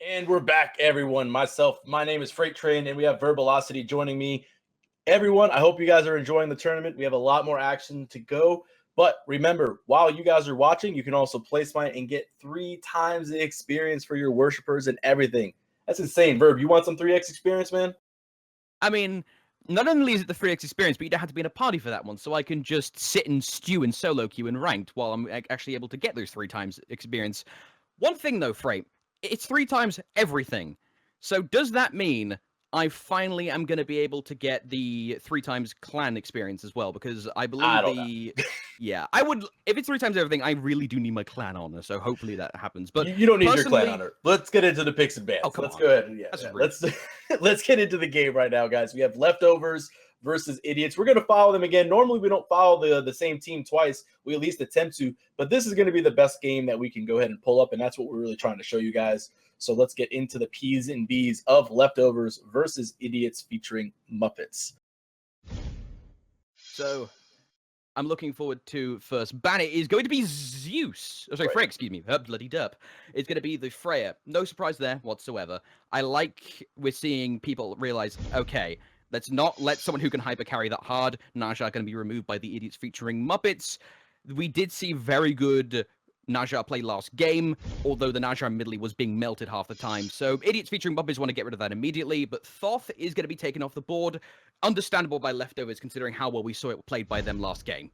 And we're back, everyone. My name is Freight Train, and we have Verbalocity joining me. Everyone, I hope you guys are enjoying the tournament. We have a lot more action to go. But remember, while you guys are watching, you can also play Smite and get 3 times the experience for your worshippers and everything. That's insane. Verb, you want some 3x experience, man? I mean, not only is it the 3x experience, but you don't have to be in a party for that one, so I can just sit and stew in solo queue and ranked while I'm actually able to get those 3 times experience. One thing though, Freight, it's 3 times everything. So does that mean I finally am going to be able to get the 3 times clan experience as well? Because I believe I don't know. Yeah, I would. If it's 3 times everything, I really do need my clan honor, so hopefully that happens. But you don't need your clan personally- honor. Let's get into the picks and bans. Oh, come Let's on. go ahead. Yeah, That's let's get into the game right now, guys. We have leftovers versus idiots. We're going to follow them again. Normally, we don't follow the same team twice. We at least attempt to, but this is going to be the best game that we can go ahead and pull up, and that's what we're really trying to show you guys. So let's get into the P's and B's of leftovers versus idiots featuring Muppets. So I'm looking forward to first ban. It is going to be Zeus. Oh, sorry, Freya, excuse me. Bloody derp. It's going to be the Freya. No surprise there whatsoever. I like we're seeing people realize, okay, let's not let someone who can hyper carry that hard. Naja going to be removed by the idiots featuring Muppets. We did see very good Naja play last game, although the Naja middle was being melted half the time. So idiots featuring Muppets want to get rid of that immediately, but Thoth is going to be taken off the board. Understandable by leftovers considering how well we saw it played by them last game.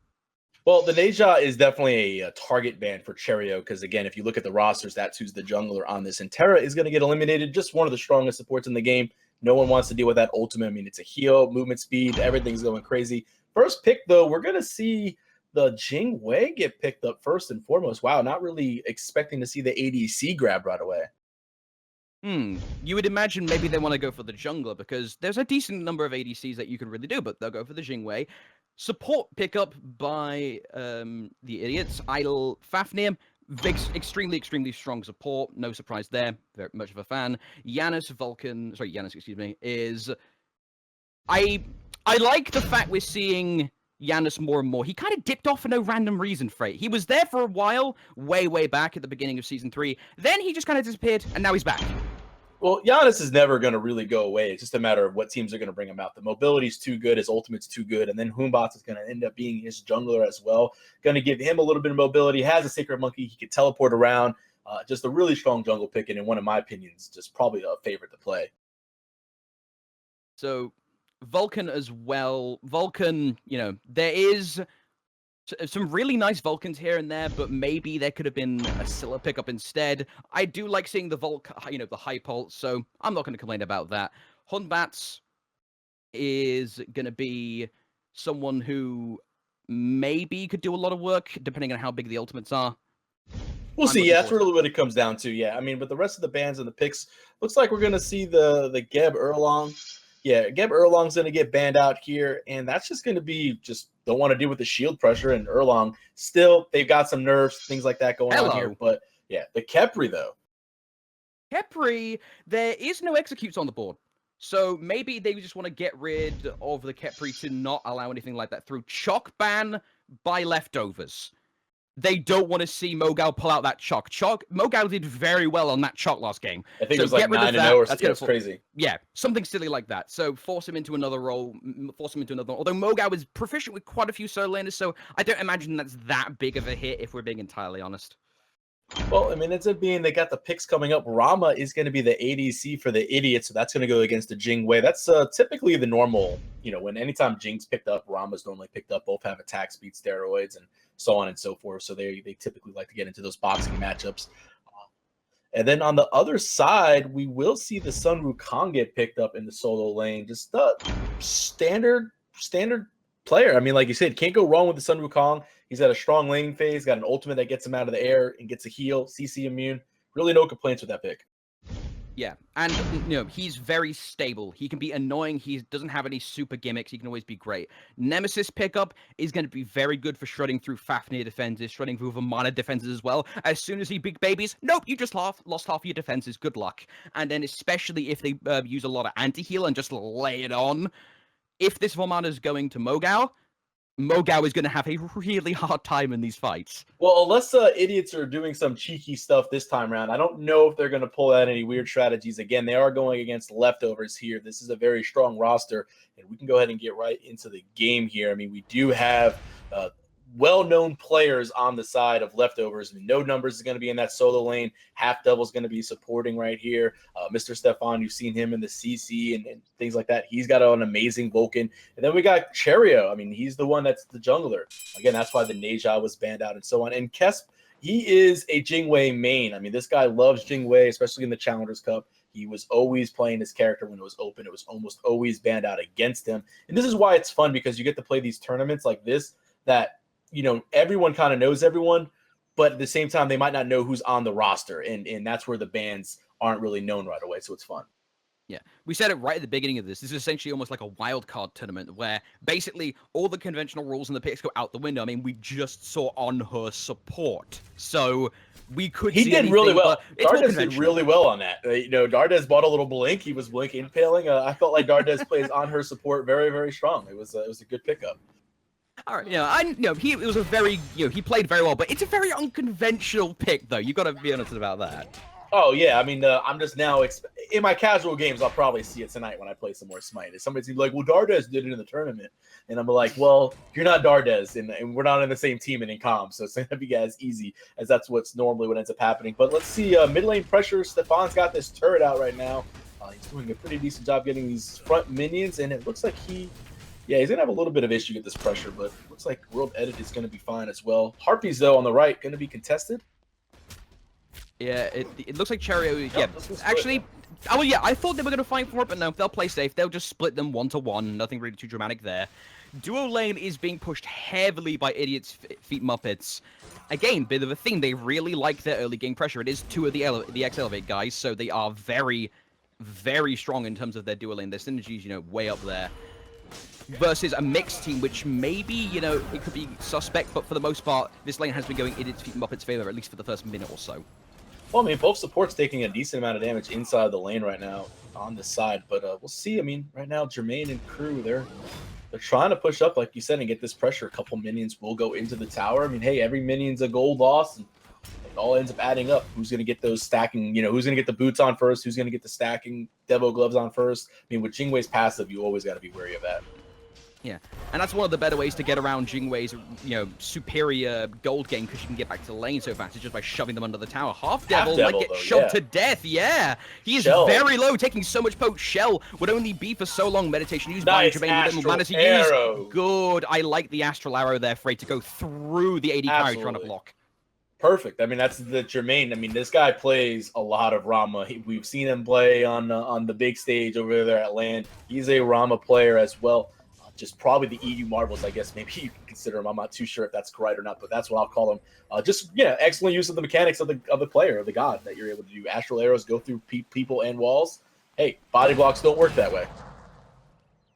Well, the Naja is definitely a target ban for Cherryo because, again, if you look at the rosters, that's who's the jungler on this. And Terra is going to get eliminated, just one of the strongest supports in the game. No one wants to deal with that ultimate. I mean, it's a heal, movement speed, everything's going crazy. First pick, though, we're going to see the Jing get picked up first and foremost. Wow, not really expecting to see the ADC grab right away. You would imagine maybe they want to go for the jungler because there's a decent number of ADCs that you can really do, but they'll go for the Jing. Support pickup by the idiots. Idle Fafnir, extremely strong support. No surprise there. Very much of a fan. Janus, excuse me, is... I like the fact we're seeing Janus more and more. He kind of dipped off for no random reason, Frey. He was there for a while, way back at the beginning of Season 3. Then he just kind of disappeared, and now he's back. Well, Janus is never going to really go away. It's just a matter of what teams are going to bring him out. The mobility's too good. His ultimate's too good. And then Humbots is going to end up being his jungler as well. Going to give him a little bit of mobility. Has a Sacred Monkey. He can teleport around. Just a really strong jungle pick. And in one of my opinions, just probably a favorite to play. So Vulcan as well. Vulcan, there is some really nice Vulcans here and there, but maybe there could have been a Scylla pickup instead. I do like seeing the the high pulse, so I'm not going to complain about that. Batz is going to be someone who maybe could do a lot of work, depending on how big the ultimates are. We'll see. Yeah, that's really what it comes down to. Yeah, I mean, but the rest of the bans and the picks, looks like we're going to see the Geb Erlong. Yeah, Geb Erlong's going to get banned out here, and that's just going to be don't want to deal with the shield pressure. And Erlong, still, they've got some nerfs, things like that going on here. But yeah, the Khepri, though. Khepri, there is no executes on the board. So maybe they just want to get rid of the Khepri to not allow anything like that through. Choc ban by leftovers. They don't want to see MoGoW pull out that Choc. MoGoW did very well on that Choc last game. I think it was like 9-0 or something. That's crazy. Yeah, something silly like that. So force him into another role, force him into another. Although MoGoW is proficient with quite a few solo laners, so I don't imagine that's that big of a hit if we're being entirely honest. Well, I mean, it's being they got the picks coming up. Rama is going to be the ADC for the idiots, so that's going to go against the Jing Wei. That's typically the normal, when anytime Jing's picked up, Rama's normally picked up. Both have attack speed, steroids, and so on and so forth. So they typically like to get into those boxing matchups. And then on the other side, we will see the Sun Wukong get picked up in the solo lane. Just standard player. I mean, like you said, can't go wrong with the Sun Wukong. He's got a strong laning phase, got an ultimate that gets him out of the air and gets a heal, CC immune. Really no complaints with that pick. Yeah, and he's very stable. He can be annoying. He doesn't have any super gimmicks. He can always be great. Nemesis pickup is going to be very good for shredding through Fafnir defenses, shredding through Vamana defenses as well. As soon as he big babies, nope, you just lost half your defenses. Good luck. And then especially if they use a lot of anti-heal and just lay it on. If this Vamana is going to MoGoW, MoGoW is going to have a really hard time in these fights. Well, unless idiots are doing some cheeky stuff this time around, I don't know if they're going to pull out any weird strategies. Again, they are going against leftovers here. This is a very strong roster, and we can go ahead and get right into the game here. I mean, we do have well-known players on the side of leftovers. No Numbers is going to be in that solo lane. HalfDevil is going to be supporting right here. Mr. Stefan, you've seen him in the CC and things like that. He's got an amazing Vulcan. And then we got Cherryo. I mean, he's the one that's the jungler. Again, that's why the Neja was banned out and so on. And Kesp, he is a Jingwei main. I mean, this guy loves Jingwei, especially in the Challengers Cup. He was always playing this character when it was open. It was almost always banned out against him. And this is why it's fun, because you get to play these tournaments like this that, you know, everyone kind of knows everyone, but at the same time, they might not know who's on the roster. And that's where the bans aren't really known right away. So it's fun. Yeah, we said it right at the beginning of this. This is essentially almost like a wild card tournament where basically all the conventional rules and the picks go out the window. I mean, we just saw on her support. So we could He see did anything, really well. Dardez did really well on that. You know, Dardez bought a little blink. He was blink impaling. I felt like Dardez plays on her support very, very strong. It was a good pickup. All right, it was a very, he played very well, but it's a very unconventional pick, though. You got to be honest about that. Oh yeah, I mean, I'm just now in my casual games. I'll probably see it tonight when I play some more Smite. Somebody's gonna be like, "Well, Dardez did it in the tournament," and I'm like, "Well, you're not Dardez, and we're not in the same team and in comms, so it's not gonna be as easy as that's what's normally what ends up happening." But let's see, mid lane pressure. Stefan's got this turret out right now. He's doing a pretty decent job getting these front minions, and it looks like he's gonna have a little bit of issue with this pressure, but looks like WorldEdit is gonna be fine as well. Harpies though on the right gonna be contested. Yeah, it looks like Cherryo. Yeah, actually, I thought they were going to fight for it, but no, they'll play safe. They'll just split them 1-1. Nothing really too dramatic there. Duo lane is being pushed heavily by Idiots Feat Muppets. Again, bit of a thing. They really like their early game pressure. It is two of the X Elevate guys, so they are very, very strong in terms of their duo lane. Their synergies, way up there. Versus a mixed team, which maybe, it could be suspect, but for the most part, this lane has been going Idiots Feat Muppets' favor, at least for the first minute or so. Well, I mean, both supports taking a decent amount of damage inside the lane right now on this side, but we'll see. I mean, right now, Jermain and crew, they're trying to push up, like you said, and get this pressure. A couple minions will go into the tower. I mean, hey, every minion's a gold loss, and it all ends up adding up. Who's going to get those stacking, who's going to get the boots on first? Who's going to get the stacking Devo gloves on first? I mean, with Jingwei's passive, you always got to be wary of that. Yeah, and that's one of the better ways to get around Jingwei's, superior gold game, because you can get back to the lane so fast. It's just by shoving them under the tower. HalfDevil might get shoved to death. Yeah, he is very low, taking so much poke. Shell would only be for so long. Meditation used by Jermain with mana to use. Good. I like the Astral Arrow there, Frey, to go through the AD carry trying to block. Perfect. I mean, that's the Jermain. I mean, this guy plays a lot of Rama. We've seen him play on the big stage over there at LAN. He's a Rama player as well. Just probably the EU Marvels, I guess. Maybe you can consider him. I'm not too sure if that's correct or not, but that's what I'll call him. Excellent use of the mechanics of the player, of the god, that you're able to do. Astral arrows go through people and walls. Hey, body blocks don't work that way.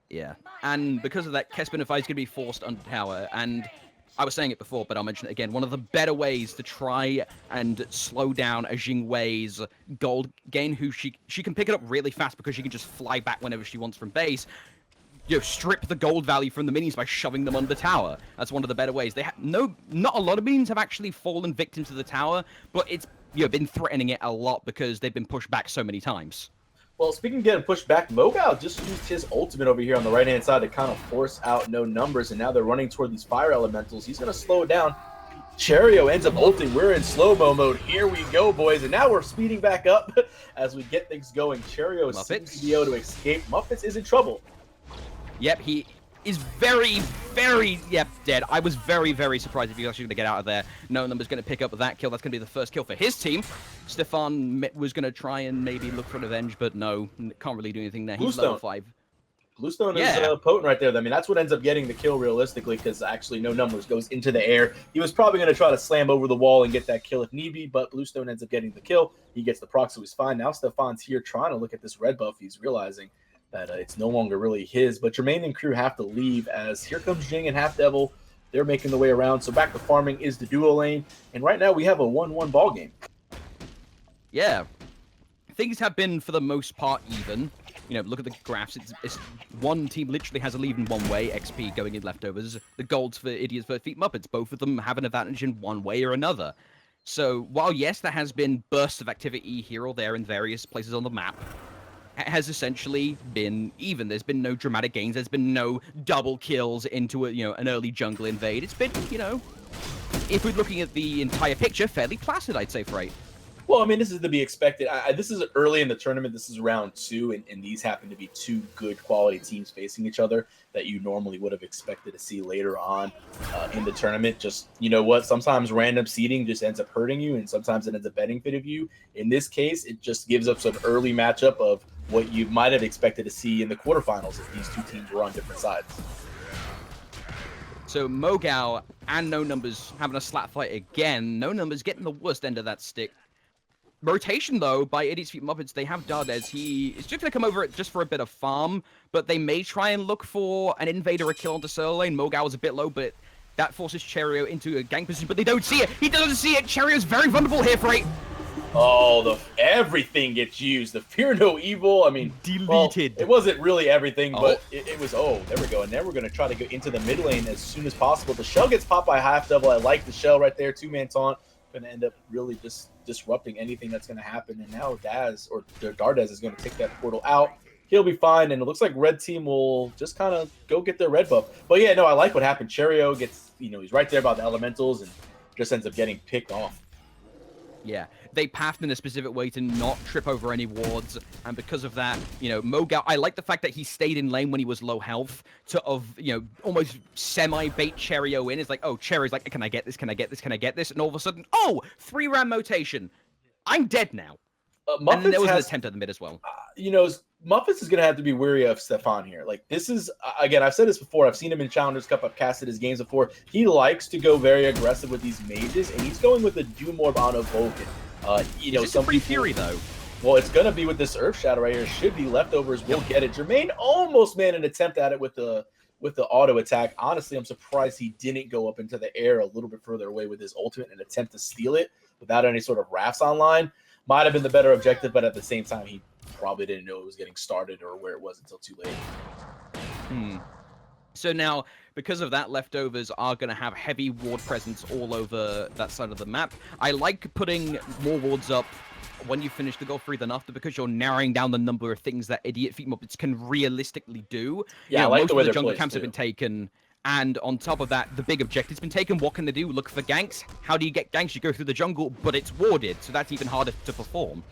Yeah, and because of that, Kespainify is going to be forced under tower. And I was saying it before, but I'll mention it again. One of the better ways to try and slow down a Jingwei's gold gain, who she can pick it up really fast because she can just fly back whenever she wants from base. Strip the gold value from the minions by shoving them under tower. That's one of the better ways. They have not a lot of minions have actually fallen victim to the tower, but it's been threatening it a lot because they've been pushed back so many times. Well, speaking of getting pushed back, MoGoW just used his ultimate over here on the right-hand side to kind of force out No Numbers, and now they're running toward these fire elementals. He's going to slow it down. Cherryo ends up ulting. We're in slow-mo mode. Here we go, boys. And now we're speeding back up as we get things going. Cherryo seems to be able to escape. Muppets is in trouble. Yep, he is very, very, dead. I was very, very surprised if he was actually going to get out of there. No Numbers going to pick up that kill. That's going to be the first kill for his team. Stefan was going to try and maybe look for an avenge, but no, can't really do anything there. He's level 5. Bluestone is potent right there. I mean, that's what ends up getting the kill realistically, because actually No Numbers goes into the air. He was probably going to try to slam over the wall and get that kill if need be, but Bluestone ends up getting the kill. He gets the proc, so he's fine. Now Stefan's here trying to look at this red buff. He's realizing that it's no longer really his, but Jermain and crew have to leave as here comes Jing and HalfDevil. They're making the way around. So back to farming is the duo lane, and right now we have a 1-1 ball game. Yeah, things have been, for the most part, even. You know, look at the graphs. It's one team literally has a lead in one way, XP going in leftovers. The golds for Idiots Featuring Muppets. Both of them have an advantage in one way or another. So while, yes, there has been bursts of activity here or there in various places on the map, it has essentially been even. There's been no dramatic gains. There's been no double kills into an early jungle invade. It's been, if we're looking at the entire picture, fairly placid, I'd say, Freight. Well, I mean, this is to be expected. This is early in the tournament. This is round 2, and these happen to be 2 good quality teams facing each other that you normally would have expected to see later on in the tournament. Just, you know what, sometimes random seeding just ends up hurting you, and sometimes it ends up benefiting you. In this case, it just gives us an early matchup of what you might have expected to see in the quarterfinals if these 2 teams were on different sides. So MoGoW and No Numbers having a slap fight again. No Numbers getting the worst end of that stick. Rotation, though, by Idiots Featuring Muppets. They have Dardez. He is just going to come over just for a bit of farm, but they may try and look for an invader or a kill onto solo lane. MoGoW is a bit low, but that forces Cherryo into a gank position, but they don't see it. He doesn't see it. Cherryo's very vulnerable here, Freight. Oh, everything gets used. The Fear No Evil, I mean, deleted. Well, it wasn't really everything, but it was, there we go. And then we're going to try to go into the mid lane as soon as possible. The shell gets popped by HalfDevil. I like the shell right there. 2-man taunt. Going to end up really just disrupting anything that's going to happen. And now Dardez is going to take that portal out. He'll be fine. And it looks like red team will just kind of go get their red buff. But yeah, no, I like what happened. Cherryo gets, he's right there about the elementals and just ends up getting picked off. Yeah, they pathed in a specific way to not trip over any wards, and because of that, MoGoW, I like the fact that he stayed in lane when he was low health to, almost semi-bait Cherryo in. It's like, oh, Cherryo's like, can I get this, can I get this, can I get this? And all of a sudden, 3-ram rotation. I'm dead now. And then there was an attempt at the mid as well. Muppets is going to have to be wary of Stefan here. Like, this is, again, I've said this before. I've seen him in Challengers Cup. I've casted his games before. He likes to go very aggressive with these mages, and he's going with a Doom Orb on a Vulcan. Some free Fury, though. Well, it's going to be with this Earth Shadow right here. Should be leftovers. We'll get it. Jermain almost made an attempt at it with the auto attack. Honestly, I'm surprised he didn't go up into the air a little bit further away with his ultimate and attempt to steal it without any sort of rafts online. Might have been the better objective, but at the same time, he probably didn't know it was getting started or where it was until too late. So now, because of that, leftovers are going to have heavy ward presence all over that side of the map. I like putting more wards up when you finish the goal free than after, because you're narrowing down the number of things that Idiot Feet Muppets can realistically do. Yeah, I like most the way of the jungle placed, camps have been taken. And on top of that, the big objective's been taken. What can they do? Look for ganks. How do you get ganks? You go through the jungle, but it's warded, so that's even harder to perform.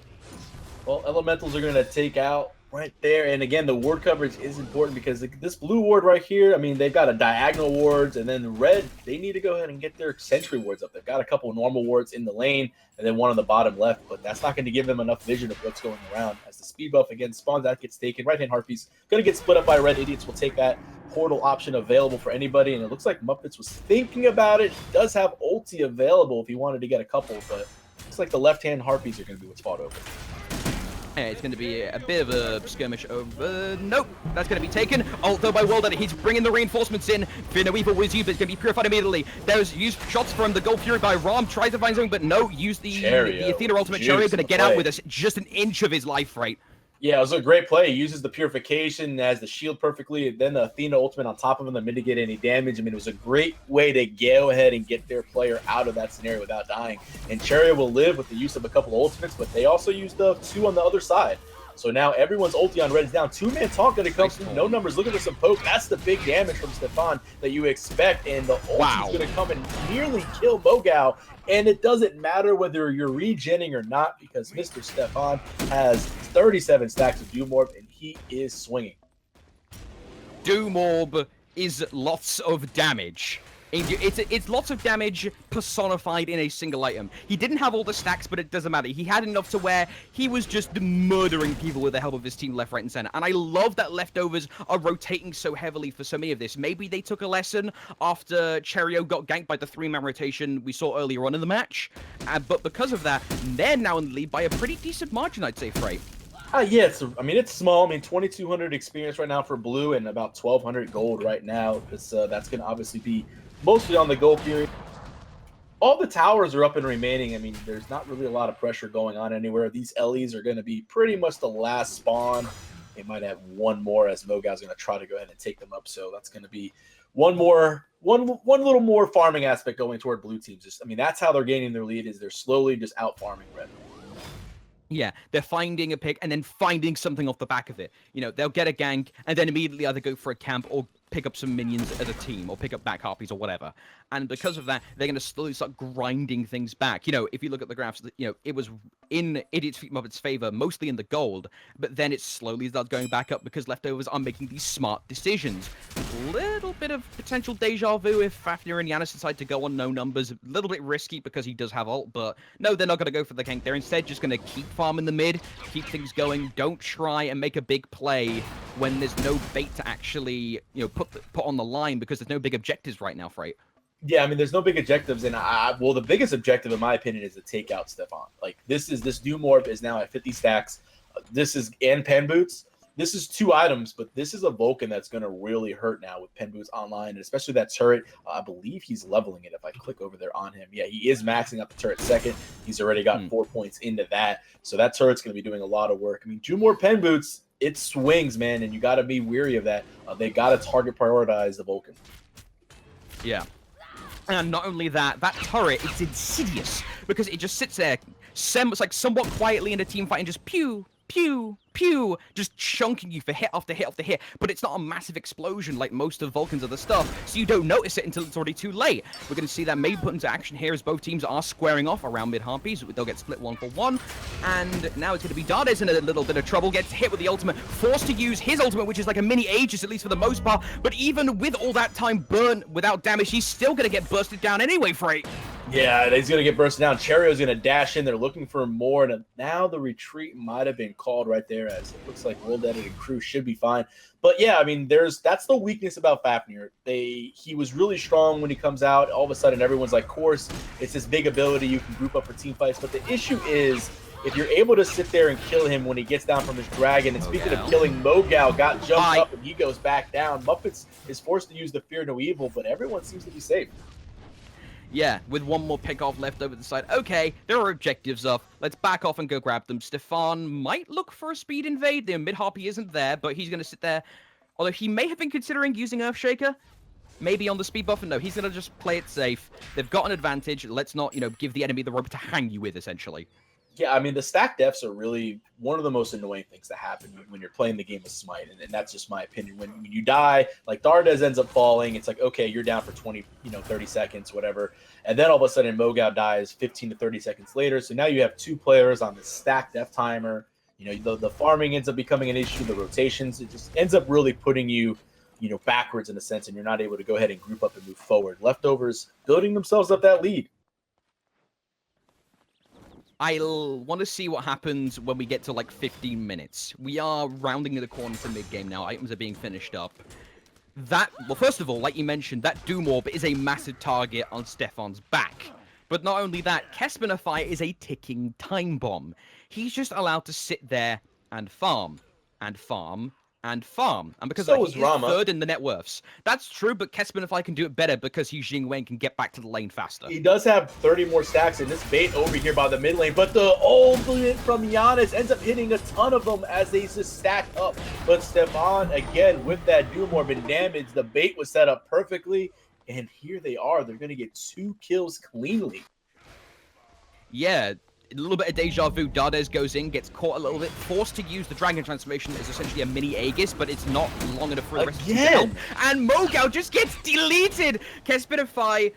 Well, elementals are going to take out right there. And again, the ward coverage is important because this blue ward right here, I mean, they've got a diagonal wards, and then red, they need to go ahead and get their sentry wards up. They've got a couple of normal wards in the lane and then one on the bottom left, but that's not going to give them enough vision of what's going around. As the speed buff again spawns out, gets taken. Right-hand Harpies going to get split up by red. Idiots will take that portal option available for anybody, and it looks like Muppets was thinking about it. He does have ulti available if he wanted to get a couple, but looks like the left-hand Harpies are going to be what's fought over. Yeah, it's going to be a bit of a skirmish over. Nope, that's going to be taken. Although by WorldEdit, he's bringing the reinforcements in. Fear No Evil was used, but it's going to be purified immediately. There's used shots from the Gold Fury by Ram. Tries to find something, but no. Use the Athena ultimate. Cherryo going to get out with just an inch of his life rate. Yeah, it was a great play. He uses the purification as the shield perfectly. Then the Athena ultimate on top of him to mitigate any damage. I mean, it was a great way to go ahead and get their player out of that scenario without dying. And Cherryo will live with the use of a couple of ultimates, but they also used the 2 on the other side. So now everyone's ulti on red is down. 2-man taunt going to come through. No numbers looking for some poke. That's the big damage from Stefan that you expect. And the ulti is going to come and nearly kill MoGoW. And it doesn't matter whether you're regenning or not, because Mr. Stefan has 37 stacks of Doom Orb and he is swinging. Doom Orb is lots of damage. It's lots of damage personified in a single item. He didn't have all the stacks, but it doesn't matter. He had enough to where he was just murdering people with the help of his team left, right, and center. And I love that leftovers are rotating so heavily for so many of this. Maybe they took a lesson after Cherryo got ganked by the 3-man rotation we saw earlier on in the match. But because of that, they're now in the lead by a pretty decent margin, I'd say, Frey. Yeah, it's small. I mean, 2,200 experience right now for blue and about 1,200 gold right now. That's going to obviously be mostly on the Gold Fury. all the towers are up and remaining. I mean, there's not really a lot of pressure going on anywhere. These LEs are going to be pretty much the last spawn. They might have one more as MoGoW's going to try to go ahead and take them up. So that's going to be one little more farming aspect going toward blue teams. Just, I mean, that's how they're gaining their lead, is they're slowly just out farming red. Yeah, they're finding a pick and then finding something off the back of it. You know, they'll get a gank and then immediately either go for a camp or pick up some minions as a team or pick up back harpies or whatever. And because of that, they're going to slowly start grinding things back. You know, if you look at the graphs, you know, it was in Idiots Featuring Muppets' favor, mostly in the gold, but then it slowly starts going back up because leftovers are making these smart decisions. Little bit of potential deja vu if Fafnir and Janus decide to go on no numbers. A little bit risky because he does have ult, but no, they're not going to go for the gank. They're instead just going to keep farming the mid, keep things going. Don't try and make a big play when there's no bait to actually, you know, put on the line, because there's no big objectives right now, Freight. Yeah, I mean, there's no big objectives, and well, the biggest objective, in my opinion, is to take out Stefan. Like, this Doomorb is now at 50 stacks. And Pen Boots. This is 2 items, but this is a Vulcan that's going to really hurt now with Pen Boots online, and especially that turret. I believe he's leveling it if I click over there on him. Yeah, he is maxing up the turret second. He's already got 4 points into that, so that turret's going to be doing a lot of work. I mean, 2 more Pen Boots, it swings, man, and you got to be weary of that. They got to target prioritize the Vulcan. Yeah. And not only that, that turret is insidious because it just sits there, like somewhat quietly in a team fight and just pew, pew, pew, just chunking you for hit after hit after hit. But it's not a massive explosion like most of Vulcan's other stuff, so you don't notice it until it's already too late. We're going to see that maybe put into action here as both teams are squaring off around mid-harpies. They'll get split 1-for-1. And now it's going to be Dardez in a little bit of trouble, gets hit with the ultimate, forced to use his ultimate, which is like a mini Aegis, at least for the most part. But even with all that time burnt without damage, he's still going to get bursted down anyway, Freight. Yeah, he's going to get bursted down. Cherryo's going to dash in. They're looking for more. And now the retreat might have been called right there, as it looks like WorldEdit and crew should be fine. But yeah, I mean, that's the weakness about Fafnir. He was really strong when he comes out. All of a sudden, everyone's like, course, it's this big ability. You can group up for team fights. But the issue is, if you're able to sit there and kill him when he gets down from his dragon, and speaking of killing, MoGoW got jumped up and he goes back down. Muppets is forced to use the Fear No Evil, but everyone seems to be safe. Yeah, with one more pick off left over the side. Okay, there are objectives up. Let's back off and go grab them. Stefan might look for a speed invade. The mid-harpy isn't there, but he's going to sit there. Although he may have been considering using Earthshaker. Maybe on the speed buff, and no, he's going to just play it safe. They've got an advantage. Let's not, you know, give the enemy the rope to hang you with, essentially. Yeah, I mean, the stack deaths are really one of the most annoying things that happen when you're playing the game of Smite, and that's just my opinion. When you die, like Dardez ends up falling, it's like, okay, you're down for 20, 30 seconds, whatever. And then all of a sudden, MoGoW dies 15 to 30 seconds later. So now you have 2 players on the stack death timer. You know, the farming ends up becoming an issue, the rotations, it just ends up really putting you, backwards in a sense, and you're not able to go ahead and group up and move forward. Leftovers building themselves up that lead. I'll want to see what happens when we get to like 15 minutes. We are rounding the corner to mid-game now. Items are being finished up. Well, first of all, like you mentioned, that Doomorb is a massive target on Stefan's back. But not only that, Kespainify is a ticking time bomb. He's just allowed to sit there and farm, and farm, and farm. And because so he's Rama. third in the net worths. That's true, but Kespainify can do it better because he's Jing can get back to the lane faster. He does have 30 more stacks in this bait over here by the mid lane, but the ultimate from Janus ends up hitting a ton of them as they just stack up. But Stefan, again, with that Doomorb and damage, the bait was set up perfectly, and here they are. They're going to get 2 kills cleanly. Yeah. A little bit of deja vu. Dardez goes in, gets caught a little bit, forced to use the dragon transformation as essentially a mini Aegis, but it's not long enough for the rest of the team. And MoGoW just gets deleted. Kespainify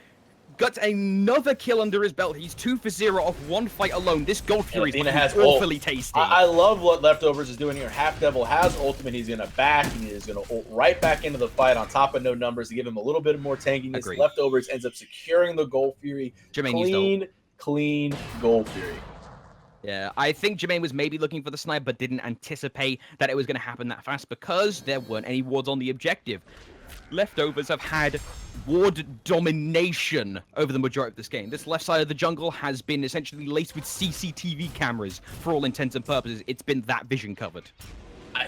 got another kill under his belt. He's 2 for 0 off 1 fight alone. This Gold Fury is awfully tasty. I love what Leftovers is doing here. HalfDevil has ultimate. He's going to back, and he's going to ult right back into the fight on top of no numbers to give him a little bit more tankiness. Agreed. Leftovers ends up securing the Gold Fury. Jermain Clean Gold Fury. Yeah, I think Jermain was maybe looking for the snipe, but didn't anticipate that it was going to happen that fast because there weren't any wards on the objective. Leftovers have had ward domination over the majority of this game. This left side of the jungle has been essentially laced with CCTV cameras for all intents and purposes. It's been that vision covered.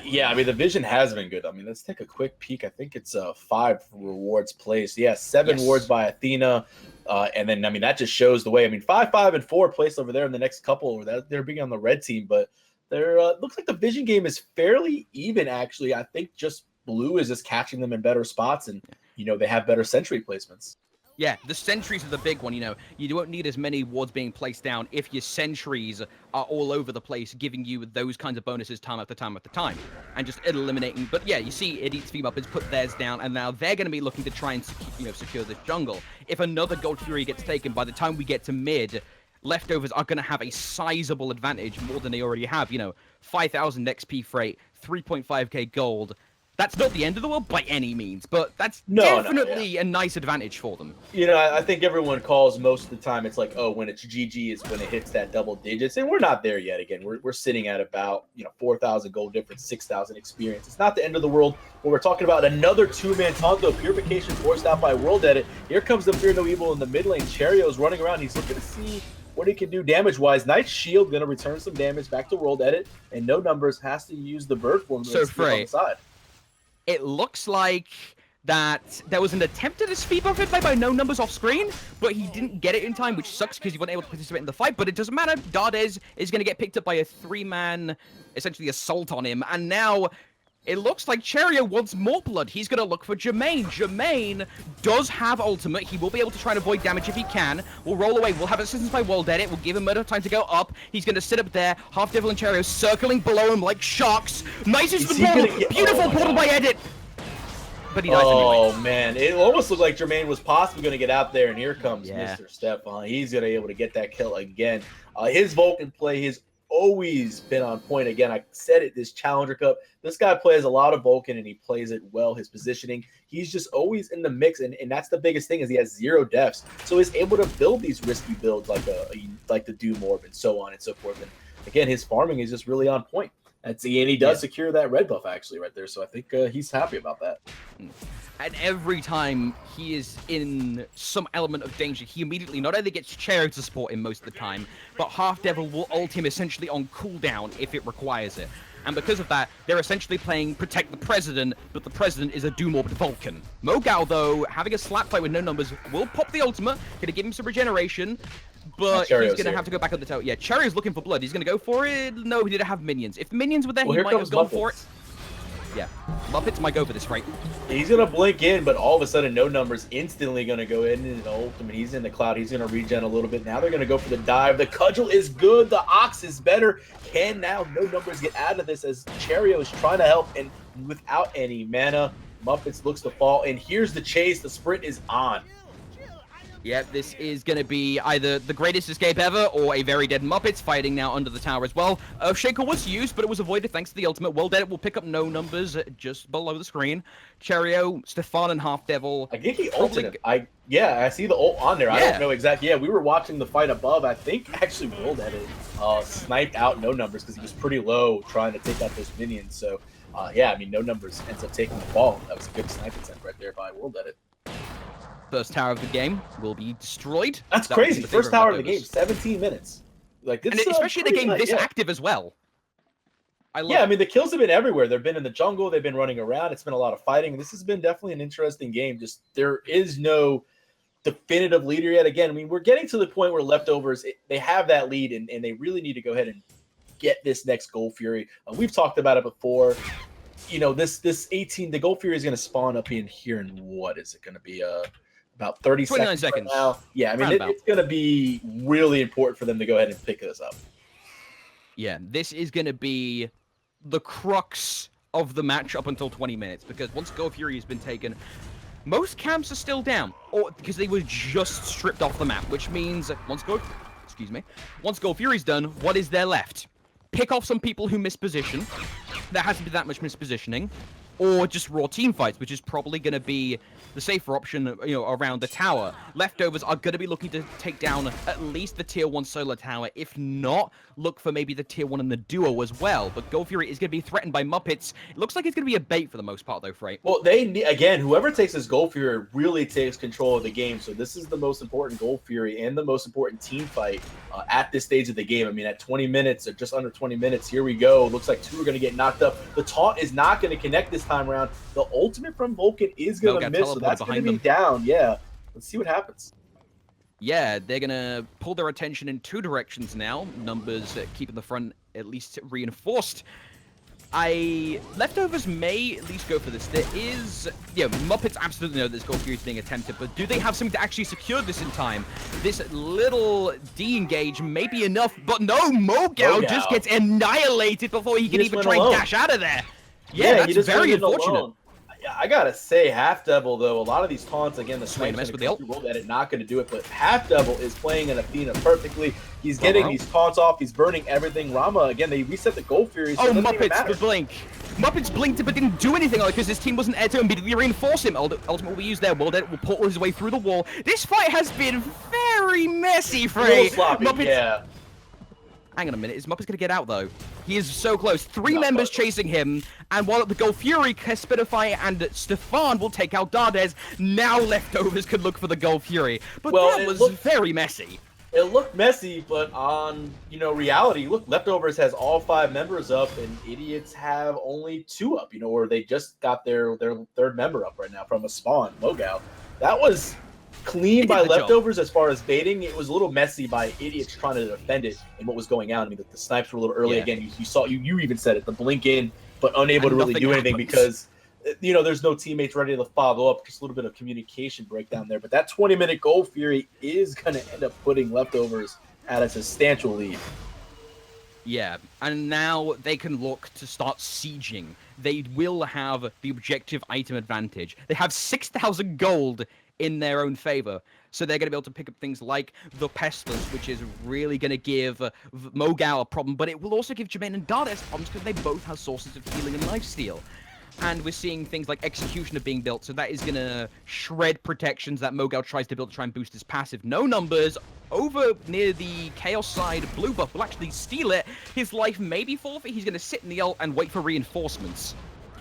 Yeah, I mean, the vision has been good. I mean, let's take a quick peek. I think it's 5 rewards placed. Yeah, 7 rewards by Athena. And then, I mean, that just shows the way. I mean, 5, 5, and 4 placed over there in the next couple. They're being on the red team, but they're looks like the vision game is fairly even, actually. I think just blue is just catching them in better spots, and, you know, they have better sentry placements. Yeah, the sentries are the big one, you know. You don't need as many wards being placed down if your sentries are all over the place, giving you those kinds of bonuses time after time after time. And just eliminating... But yeah, you see Idiots Featuring Muppets put theirs down, and now they're going to be looking to try and secure this jungle. If another Gold Fury gets taken, by the time we get to mid, leftovers are going to have a sizable advantage, more than they already have. You know, 5,000 XP freight, 3.5k gold... That's not the end of the world by any means, but that's definitely a nice advantage for them. You know, I think everyone calls most of the time, it's like, oh, when it's GG is when it hits that double digits, and we're not there yet. Again, we're sitting at about, you know, 4,000 gold difference, 6,000 experience. It's not the end of the world, but we're talking about another 2-man Tonto, Purification forced out by WorldEdit. Here comes the Fear No Evil in the mid lane. Cherryo's running around. He's looking to see what he can do damage-wise. Knight's Shield going to return some damage back to WorldEdit, and No Numbers has to use the bird form to on the side. It looks like that there was an attempt at a speed buff by No Numbers off screen, but he didn't get it in time, which sucks because he wasn't able to participate in the fight, but it doesn't matter. Dardez is going to get picked up by a 3-man, essentially, assault on him, and now it looks like Cherryo wants more blood. He's going to look for Jermain. Jermain does have ultimate. He will be able to try and avoid damage if he can. We'll roll away. We'll have assistance by WorldEdit. We'll give him enough time to go up. He's going to sit up there. HalfDevil and Cherryo circling below him like sharks. Nice is the portal. Beautiful portal by Edit. But he dies anyway. Oh, man. It almost looked like Jermain was possibly going to get out there, and here comes Mr. Stefan. He's going to be able to get that kill again. His Vulcan play has always been on point. Again, I said it, this Challenger Cup, this guy plays a lot of Vulcan, and he plays it well. His positioning, he's just always in the mix, and that's the biggest thing is he has 0 deaths. So he's able to build these risky builds like the Doom Orb and so on and so forth. And again, his farming is just really on point. And he does secure that red buff, actually, right there. So I think he's happy about that. And every time he is in some element of danger, he immediately not only gets Cherryo to support him most of the time, but HalfDevil will ult him essentially on cooldown if it requires it. And because of that, they're essentially playing Protect the President, but the President is a Doom Orbed Vulcan. MoGoW, though, having a slap fight with No Numbers, will pop the ultimate, gonna give him some regeneration, but he's gonna have to go back up the tower. Yeah, Cherryo's looking for blood. He's gonna go for it. No, he didn't have minions. If minions were there, he might have gone for it. Yeah, Muppets might go for this fight. He's gonna blink in, but all of a sudden, No Numbers instantly gonna go in and ult. I mean, he's in the cloud. He's gonna regen a little bit. Now they're gonna go for the dive. The cudgel is good. The ox is better. Can now No Numbers get out of this as Cherryo is trying to help, and without any mana, Muppets looks to fall. And here's the chase. The sprint is on. Yeah, this is going to be either the greatest escape ever or a very dead Muppets fighting now under the tower as well. Shaker was used, but it was avoided thanks to the ultimate. WorldEdit will pick up No Numbers just below the screen. Cherryo, Stefan, and HalfDevil. I think he ulted him. I see the ult on there. I don't know exactly. Yeah, we were watching the fight above. I think actually WorldEdit sniped out No Numbers because he was pretty low trying to take out those minions. So, yeah, I mean, No Numbers ends up taking the fall. That was a good snipe attempt right there by WorldEdit. First tower of the game will be destroyed. That's crazy. First tower of the game, 17 minutes. Like, and especially the game this active as well. I mean, the kills have been everywhere. They've been in the jungle. They've been running around. It's been a lot of fighting. This has been definitely an interesting game. Just there is no definitive leader yet. Again, I mean, we're getting to the point where leftovers, they have that lead, and they really need to go ahead and get this next Gold Fury. We've talked about it before. You know, this 18, the Gold Fury is going to spawn up in here, and what is it going to be? About 29 seconds right now. Yeah, I mean, it's going to be really important for them to go ahead and pick this up. Yeah, this is going to be the crux of the match up until 20 minutes, because once Gold Fury has been taken, most camps are still down, or because they were just stripped off the map, which means once Gold Fury's done, what is there left? Pick off some people who misposition. There hasn't been that much mispositioning. or just raw team fights, which is probably going to be the safer option, around the tower. Leftovers are going to be looking to take down at least the tier 1 solo tower. If not, look for maybe the tier 1 and the duo as well. But Gold Fury is going to be threatened by Muppets. It looks like it's going to be a bait for the most part, though, Frey. Well, again, whoever takes this Gold Fury really takes control of the game. So this is the most important Gold Fury and the most important team fight at this stage of the game. I mean, at 20 minutes or just under 20 minutes, here we go. Looks like 2 are going to get knocked up. The taunt is not going to connect this time around. The ultimate from Vulcan is going to miss, so that's going to be down. Yeah, let's see what happens. Yeah, they're going to pull their attention in 2 directions now. Numbers keeping the front at least reinforced. Leftovers may at least go for this. There is, Muppets absolutely know this Gold Fury is being attempted, but do they have something to actually secure this in time? This little de-engage may be enough, but no, MoGoW just gets annihilated before he can even try and dash out of there. Yeah, that's very unfortunate. I gotta say, HalfDevil, though, a lot of these taunts, again, the Smite with the WorldEdit not going to do it, but HalfDevil is playing an Athena perfectly. He's getting these taunts off. He's burning everything. Rama, again, they reset the Gold Fury. So Muppets, the blink. Muppets blinked but didn't do anything because his team wasn't there to immediately reinforce him. Ultimately, we use their WorldEdit will portal his way through the wall. This fight has been very messy, Frey. A little sloppy, yeah. Hang on a minute, is Muppets going to get out, though? He is so close. 3 members chasing him, and while at the Gold Fury, Kespainify and Stefan will take out Dardez. Now Leftovers can look for the Gold Fury. But that was very messy. It looked messy, but on, reality, look, Leftovers has all 5 members up, and Idiots have only 2 up, or they just got their 3rd member up right now from a spawn, MoGoW. That was clean by Leftovers as far as baiting. It was a little messy by Idiots trying to defend it and what was going on. I mean, the snipes were a little early. Again, you saw, you even said it, the blink in, but unable to really do anything because, there's no teammates ready to follow up. Just a little bit of communication breakdown there. But that 20-minute Gold Fury is going to end up putting Leftovers at a substantial lead. Yeah, and now they can look to start sieging. They will have the objective item advantage. They have 6,000 gold in their own favor. So they're going to be able to pick up things like the Pestilence, which is really going to give MoGoW a problem, but it will also give Jermain and Dardez problems because they both have sources of healing and lifesteal. And we're seeing things like Executioner being built, so that is going to shred protections that MoGoW tries to build to try and boost his passive. No numbers. Over near the Chaos side, blue buff will actually steal it. His life may be forfeit. He's going to sit in the ult and wait for reinforcements.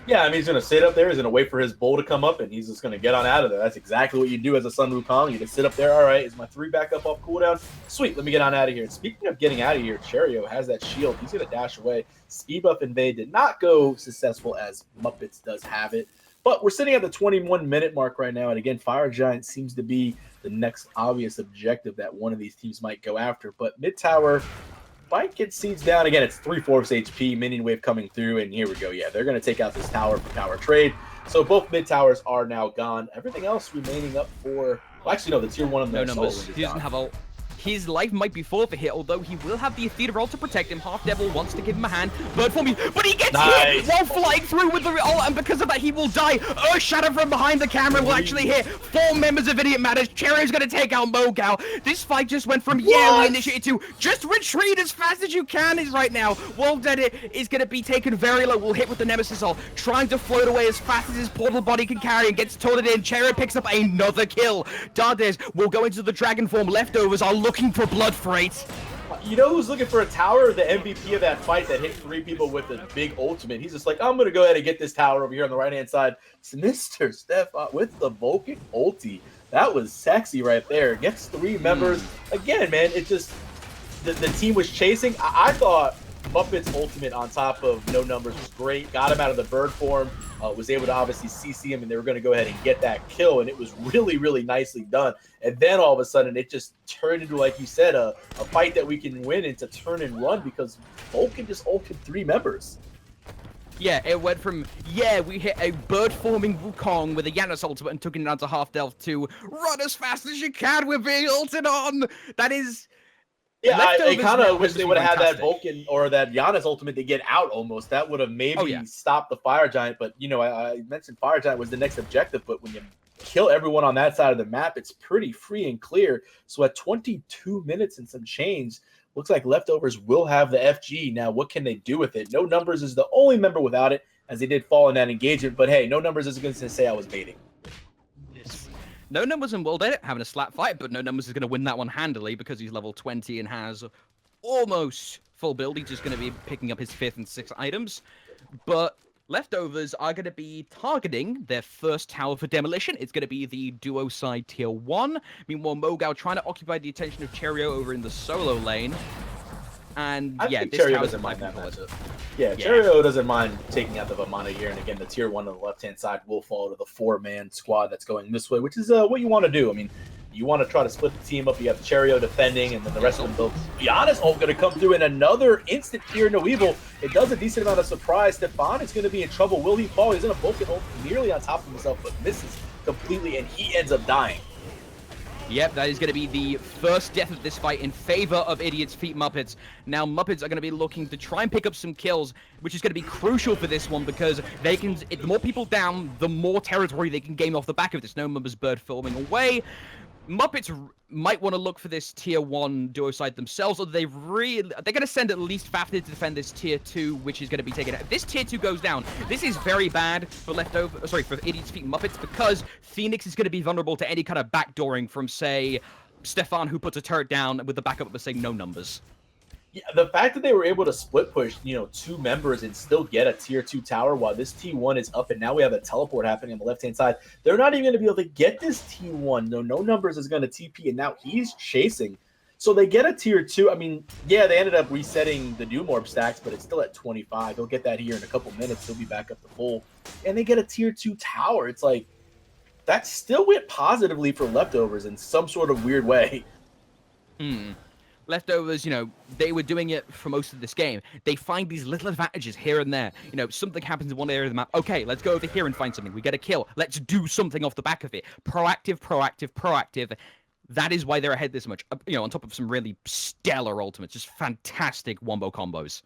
Yeah, I mean, he's going to sit up there. He's going to wait for his bull to come up, and he's just going to get on out of there. That's exactly what you do as a Sun Wukong. You just sit up there. All right, is my 3 back up off cooldown? Sweet, let me get on out of here. And speaking of getting out of here, Cherryo has that shield. He's going to dash away. Speed buff invade did not go successful as Muppets does have it. But we're sitting at the 21-minute mark right now. And again, Fire Giant seems to be the next obvious objective that one of these teams might go after. But mid-tower might get siege down. Again, it's 3/4 HP, minion wave coming through, and here we go. Yeah, they're going to take out this tower for power trade. So both mid towers are now gone. Everything else remaining up for... Well, actually, no, the tier 1 of the numbers. He doesn't have ult. His life might be forfeit here, although he will have the Athena ult to protect him. HalfDevil wants to give him a hand. Bird form, but he gets hit while flying through with the ult, and because of that, he will die. Earth Shatter from behind the camera will actually hit 4 members of Idiot Matters. Cherryo's going to take out MoGoW. This fight just went from, we initiated to just retreat as fast as you can is right now. WorldEdit is going to be taken very low. Will hit with the Nemesis ult, trying to float away as fast as his portal body can carry and gets toted in. Cherryo picks up another kill. Dardez will go into the dragon form. Leftovers are looking for blood freight. You know who's looking for a tower? The MVP of that fight that hit 3 people with a big ultimate. He's just like, I'm going to go ahead and get this tower over here on the right-hand side. It's Mr. Stefan with the Vulcan ulti. That was sexy right there. Gets 3 members. Again, man, it just... The team was chasing. I thought Muppets ultimate on top of no numbers was great. Got him out of the bird form. Was able to obviously CC him, and they were going to go ahead and get that kill, and it was really, really nicely done. And then all of a sudden, it just turned into, like you said, a fight that we can win into turn and run because Vulcan just ulted 3 members. Yeah, it went from, we hit a bird-forming Wukong with a Janus ultimate and took it down to HalfDevil to run as fast as you can, we're being ulted on. That is... Yeah, I kind of wish they would have had that Vulcan or that Janus ultimate to get out almost. That would have maybe stopped the Fire Giant. But, I mentioned Fire Giant was the next objective. But when you kill everyone on that side of the map, it's pretty free and clear. So at 22 minutes and some change, looks like Leftovers will have the FG. Now, what can they do with it? No numbers is the only member without it. as they did fall in that engagement. But hey, no numbers is going to say I was baiting. No Numbers and WorldEdit having a slap fight, but No Numbers is going to win that one handily because he's level 20 and has almost full build. He's just going to be picking up his 5th and 6th items. But Leftovers are going to be targeting their first tower for demolition. It's going to be the duo side tier 1. Meanwhile, MoGoW trying to occupy the attention of Cherryo over in the solo lane. And I think Cherryo doesn't mind that matchup. Yeah, Cherryo doesn't mind taking out the Vamana here. And again, the tier 1 on the left-hand side will fall to the 4-man squad that's going this way, which is what you want to do. I mean, you want to try to split the team up. You have Cherryo defending, and then the rest of them build. Janus ult going to come through in another instant Fear No Evil. It does a decent amount of surprise. Stefan is going to be in trouble. Will he fall? He's in a Vulcan ult nearly on top of himself, but misses completely, and he ends up dying. Yep, that is going to be the first death of this fight in favor of Idiots Featuring Muppets. Now, Muppets are going to be looking to try and pick up some kills, which is going to be crucial for this one because they can. The more people down, the more territory they can gain off the back of this. No Numbers bird filming away. Muppets might want to look for this tier 1 duo side themselves, or they're going to send at least Fafnir to defend this tier 2, which is going to be taken out. If this tier 2 goes down, this is very bad for for Idiots Featuring Muppets because Phoenix is going to be vulnerable to any kind of backdooring from, say, Stefan, who puts a turret down with the backup of, say, No Numbers. Yeah, the fact that they were able to split push, 2 members and still get a tier 2 tower while this T1 is up, and now we have a teleport happening on the left-hand side. They're not even going to be able to get this T1. No Numbers is going to TP, and now he's chasing. So they get a tier 2. I mean, yeah, they ended up resetting the new Morb stacks, but it's still at 25. They'll get that here in a couple minutes. They'll be back up to full. And they get a tier 2 tower. It's like, that still went positively for Leftovers in some sort of weird way. Leftovers, they were doing it for most of this game. They find these little advantages here and there. Something happens in one area of the map. Okay, let's go over here and find something. We get a kill. Let's do something off the back of it. Proactive. That is why they're ahead this much. On top of some really stellar ultimates. Just fantastic wombo combos.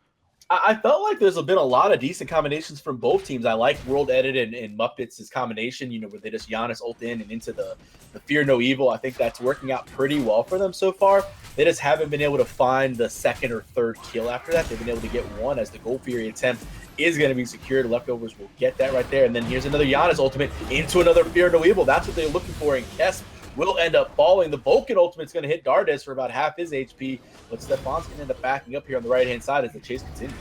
I felt like there's been a lot of decent combinations from both teams. I like WorldEdit and Muppets' combination, where they just Janus ult in and into the Fear No Evil. I think that's working out pretty well for them so far. They just haven't been able to find the 2nd or 3rd kill after that. They've been able to get one as the Gold Fury attempt is going to be secured. Leftovers will get that right there. And then here's another Janus ultimate into another Fear No Evil. That's what they're looking for, and Kes will end up falling. The Vulcan ultimate's going to hit Dardez for about half his HP, but Stefan's going to end up backing up here on the right-hand side as the chase continues.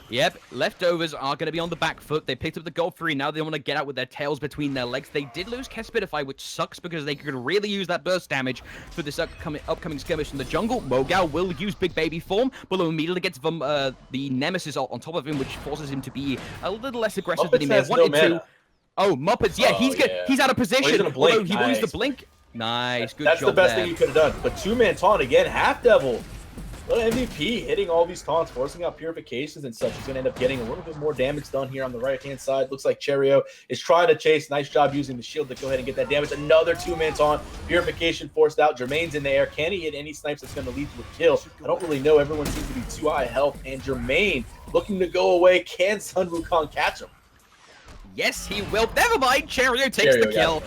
Yep, Leftovers are going to be on the back foot. They picked up the gold 3. Now they want to get out with their tails between their legs. They did lose Kespainify, which sucks because they could really use that burst damage for this upcoming skirmish in the jungle. MoGoW will use Big Baby form, but immediately gets the Nemesis on top of him, which forces him to be a little less aggressive than he may have wanted to. Oh, Muppets, yeah, he's out of position. Although he will use the blink. Nice, good job. That's the best thing you could have done. But 2-man taunt again, HalfDevil. Little MVP hitting all these taunts, forcing out purifications and such. He's going to end up getting a little bit more damage done here on the right-hand side. Looks like Cherryo is trying to chase. Nice job using the shield to go ahead and get that damage. Another 2-man taunt. Purification forced out. Jermain's in the air. Can he hit any snipes that's going to lead to a kill? I don't really know. Everyone seems to be too high health. And Jermain looking to go away. Can Sun Wukong catch him? Yes, he will. Never mind. Cherryo takes the kill.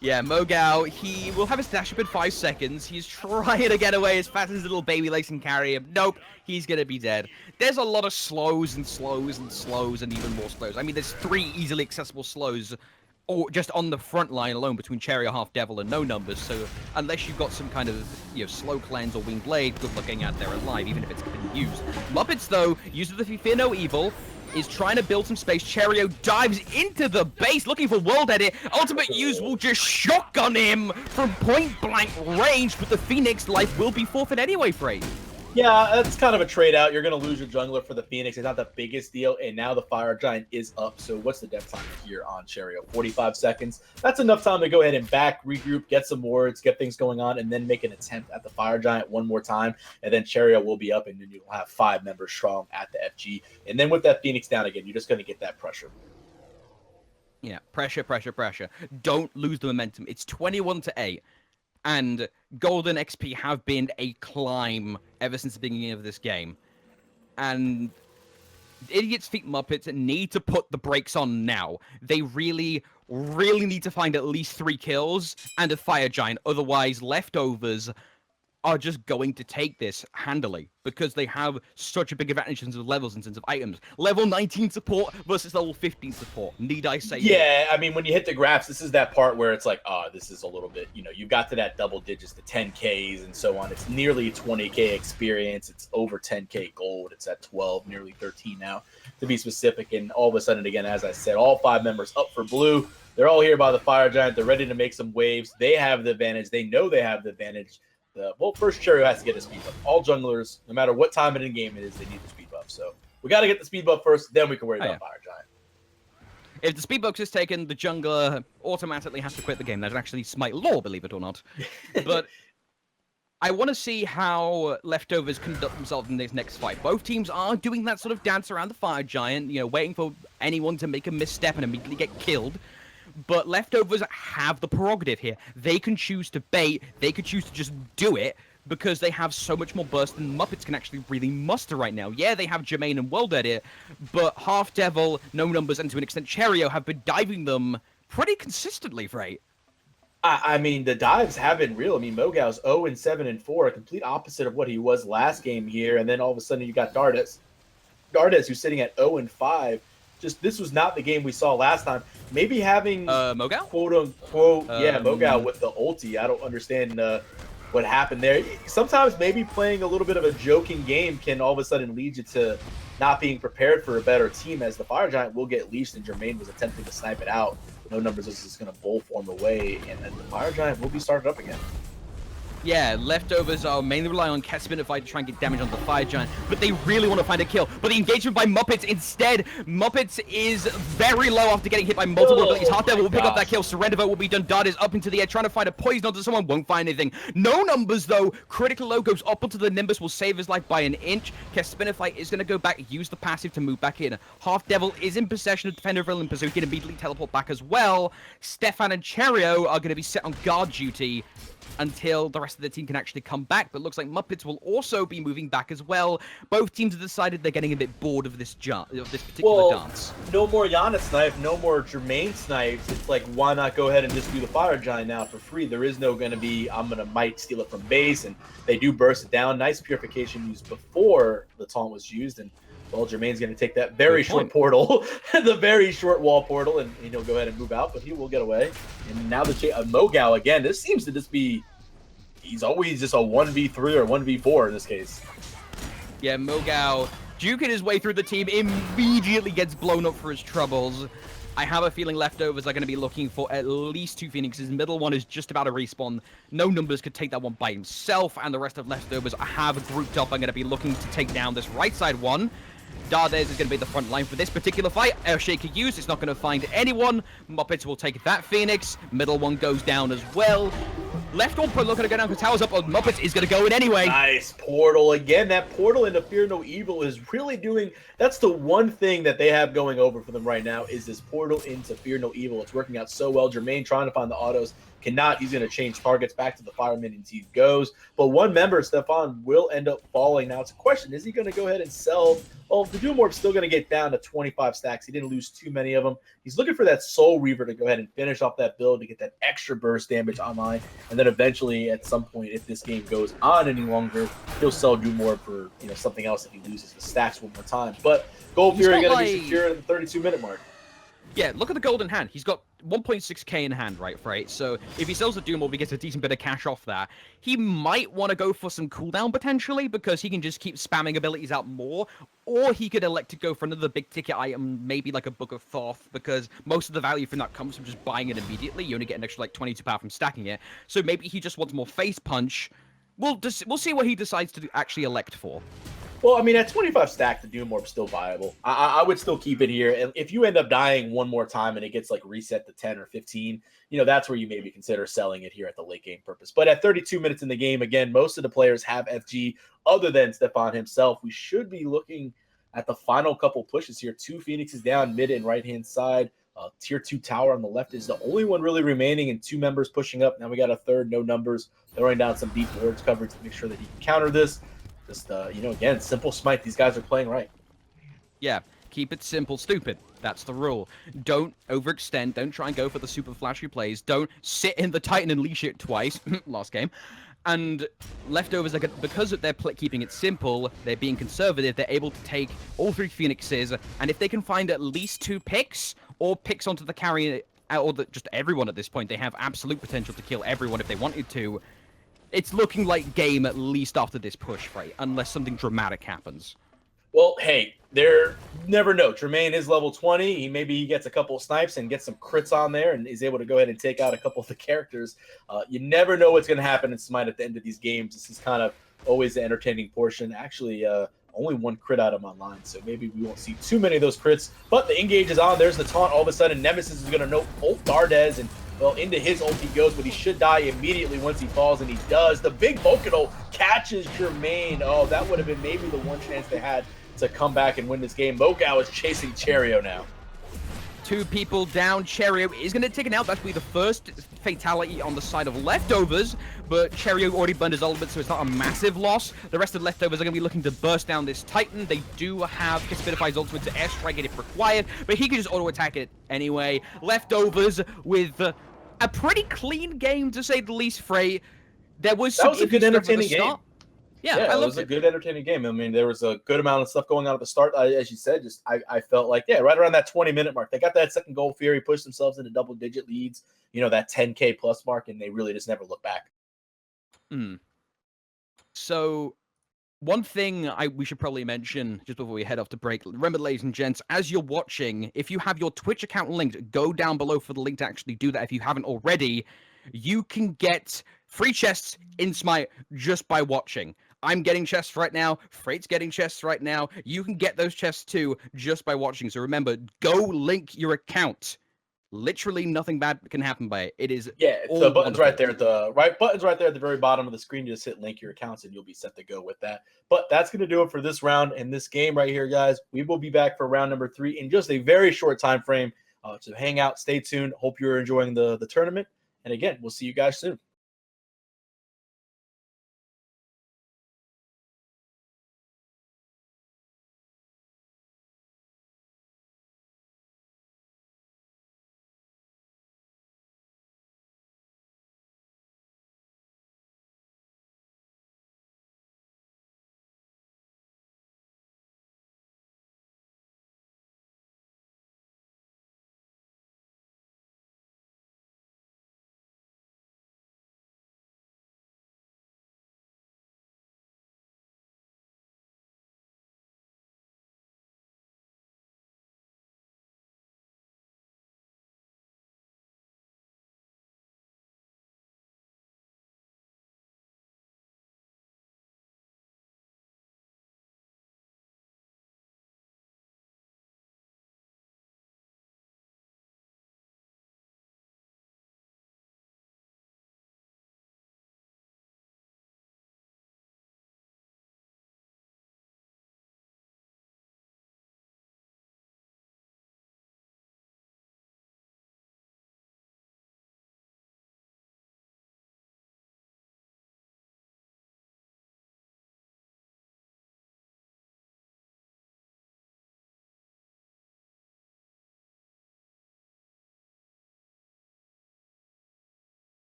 Yeah, MoGoW, he will have his dash up in 5 seconds. He's trying to get away as fast as his little baby legs can carry him. Nope, he's going to be dead. There's a lot of slows and even more slows. I mean, there's 3 easily accessible slows or just on the front line alone between Cherryo, HalfDevil, and No Numbers. So unless you've got some kind of slow cleanse or winged blade, good looking out there alive, even if it's been used. Muppets, though, uses the Fear No Evil, is trying to build some space. Cherryo dives into the base looking for WorldEdit. Ultimate use will just shotgun him from point-blank range, but the Phoenix life will be forfeit anyway, Frey. Yeah, that's kind of a trade out. You're going to lose your jungler for the Phoenix. It's not the biggest deal, and now the Fire Giant is up. So what's the death time here on Cherryo? 45 seconds. That's enough time to go ahead and back, regroup, get some wards, get things going on, and then make an attempt at the Fire Giant one more time. And then Cherryo will be up, and then you'll have 5 members strong at the FG. And then with that Phoenix down again, you're just going to get that pressure. Yeah, pressure. Don't lose the momentum. It's 21-8. And Golden XP have been a climb ever since the beginning of this game. And Idiots Featuring Muppets need to put the brakes on now. They really need to find at least 3 kills and a Fire Giant. Otherwise, Leftovers are just going to take this handily because they have such a big advantage in terms of levels, in terms of items. Level 19 support versus level 15 support. Need I say more? Yeah, I mean, when you hit the graphs, this is that part where it's like, this is a little bit, you got to that double digits, the 10Ks and so on. It's nearly 20K experience. It's over 10K gold. It's at 12, nearly 13 now, to be specific. And all of a sudden, again, as I said, all 5 members up for blue. They're all here by the Fire Giant. They're ready to make some waves. They have the advantage. They know they have the advantage. Well, first Cherryo has to get a speed buff. All junglers, no matter what time in the game it is, they need the speed buff. So we got to get the speed buff first, then we can worry about Fire Giant. If the speed buff is taken, the jungler automatically has to quit the game. That's actually Smite law, believe it or not. But I want to see how leftovers conduct themselves in this next fight. Both teams are doing that sort of dance around the Fire Giant, waiting for anyone to make a misstep and immediately get killed. But leftovers have the prerogative here. They can choose to bait. They could choose to just do it because they have so much more burst than Muppets can actually really muster right now. Yeah, they have Jermain and WorldEdit, but HalfDevil, No Numbers, and to an extent Cherryo have been diving them pretty consistently, right? I mean, the dives have been real. I mean, MoGoW's 0-7-4, a complete opposite of what he was last game here. And then all of a sudden you got Dardez. Dardez, who's sitting at 0-5. Just this was not the game we saw last time. Maybe having MoGoW? quote unquote MoGoW with the ulti. I don't understand what happened there. Sometimes maybe playing a little bit of a joking game can all of a sudden lead you to not being prepared for a better team, as the Fire Giant will get leashed and Jermain was attempting to snipe it out. No Numbers is just going to bull form away, and then the Fire Giant will be started up again. Yeah, leftovers are mainly relying on Kespainify to try and get damage on the Fire Giant, but they really want to find a kill. But the engagement by Muppets instead, Muppets is very low after getting hit by multiple abilities. HalfDevil will pick up that kill, Surrender Vote will be done, Dardez up into the air, trying to find a poison onto someone, won't find anything. No Numbers though, critical low goes up onto the Nimbus, will save his life by an inch. Kespainify is going to go back, use the passive to move back in. HalfDevil is in possession of Defender of Olympus, so he can immediately teleport back as well. Stefan and Cherryo are going to be set on guard duty until the rest of the team can actually come back, but looks like Muppets will also be moving back as well. Both teams have decided they're getting a bit bored of this particular dance. No more Janus snipe, no more Jermain snipes. It's like, why not go ahead and just do the Fire Giant now for free? There is no going to be, I'm going to might steal it from base, and they do burst it down. Nice purification used before the taunt was used, and well, Jermain's going to take that very short portal, the very short wall portal, and he'll go ahead and move out, but he will get away. And now the MoGoW again. This seems to just be, he's always just a 1v3 or 1v4 in this case. Yeah, MoGoW duking his way through the team, immediately gets blown up for his troubles. I have a feeling leftovers are going to be looking for at least 2 Phoenixes. Middle one is just about to respawn. No Numbers could take that one by himself, and the rest of leftovers have grouped up. I'm going to be looking to take down this right side one. Dardez is going to be the front line for this particular fight. Airshaker used, it's not going to find anyone. Muppets will take that Phoenix. Middle one goes down as well. Left one looking to go down because tower's up, but Muppets is going to go in anyway. Nice portal again. That portal into Fear No Evil is really doing, that's the one thing that they have going over for them right now, is this portal into Fear No Evil. It's working out so well. Jermain trying to find the autos. Cannot. He's going to change targets back to the Fire Minions. He goes. But one member, Stefan, will end up falling. Now it's a question. Is he going to go ahead and sell? Well, the Doomorph's still going to get down to 25 stacks. He didn't lose too many of them. He's looking for that Soul Reaver to go ahead and finish off that build to get that extra burst damage online. And then eventually, at some point, if this game goes on any longer, he'll sell Doomorph for something else if he loses the stacks one more time. But Gold Fury going to be secure at the 32-minute mark. Yeah, look at the golden hand. He's got 1.6k in hand, right? So if he sells the Doom Orb, he gets a decent bit of cash off that. He might want to go for some cooldown, potentially, because he can just keep spamming abilities out more. Or he could elect to go for another big-ticket item, maybe like a Book of Thoth, because most of the value from that comes from just buying it immediately. You only get an extra, like, 22 power from stacking it. So maybe he just wants more face punch. We'll see what he decides to actually elect for. Well, I mean, at 25 stack, the Doom Orb's still viable. I would still keep it here. And if you end up dying one more time and it gets like reset to 10 or 15, that's where you maybe consider selling it here at the late game purpose. But at 32 minutes in the game, again, most of the players have FG other than Stefan himself. We should be looking at the final couple pushes here. 2 Phoenixes down, mid and right-hand side. Tier 2 tower on the left is the only one really remaining, and 2 members pushing up. Now we got a third, No Numbers, throwing down some deep wards coverage to make sure that he can counter this. Just, again, simple Smite. These guys are playing right. Yeah, keep it simple, stupid. That's the rule. Don't overextend. Don't try and go for the super flashy plays. Don't sit in the Titan and leash it twice. Last game. And leftovers are because they're keeping it simple, they're being conservative, they're able to take all 3 Phoenixes, and if they can find at least 2 picks, or picks onto the carry, or just everyone at this point, they have absolute potential to kill everyone if they wanted to. It's looking like game at least after this push, right? Unless something dramatic happens. Well, hey, there never know. Jermain is level 20. Maybe he gets a couple of snipes and gets some crits on there and is able to go ahead and take out a couple of the characters. You never know what's going to happen in Smite at the end of these games. This is kind of always the entertaining portion. Actually, only 1 crit out of him online, so maybe we won't see too many of those crits. But the engage is on. There's the taunt. All of a sudden, Nemesis is going to know ult Dardez, and well, into his ult he goes, but he should die immediately once he falls, and he does. The big Vulcan ult catches Jermain. Oh, that would have been maybe the one chance they had to come back and win this game. MoGoW is chasing Cherryo now. 2 people down. Cherryo is going to take an out. That's going to be the first fatality on the side of leftovers, but Cherryo already burned his ultimate, so it's not a massive loss. The rest of the leftovers are going to be looking to burst down this Titan. They do have Kespainify's ultimate to airstrike it if required, but he can just auto-attack it anyway. Leftovers with a pretty clean game, to say the least, Frey. That was a good, entertaining game. Yeah, it was a good, entertaining game. I mean, there was a good amount of stuff going on at the start. As you said, I felt like, yeah, right around that 20-minute mark, they got that second goal. Fury pushed themselves into double-digit leads, that 10K plus mark, and they really just never looked back. So, one thing we should probably mention just before we head off to break. Remember, ladies and gents, as you're watching, if you have your Twitch account linked, go down below for the link to actually do that. If you haven't already, you can get free chests in Smite just by watching. I'm getting chests right now. Freight's getting chests right now. You can get those chests too just by watching. So remember, go link your account. Literally nothing bad can happen by it. It is the buttons right there at the very bottom of the screen. You just hit link your accounts and you'll be set to go with that. But that's going to do it for this round and this game right here, guys. We will be back for round number 3 in just a very short time frame. So hang out, stay tuned. Hope you're enjoying the tournament. And again, we'll see you guys soon.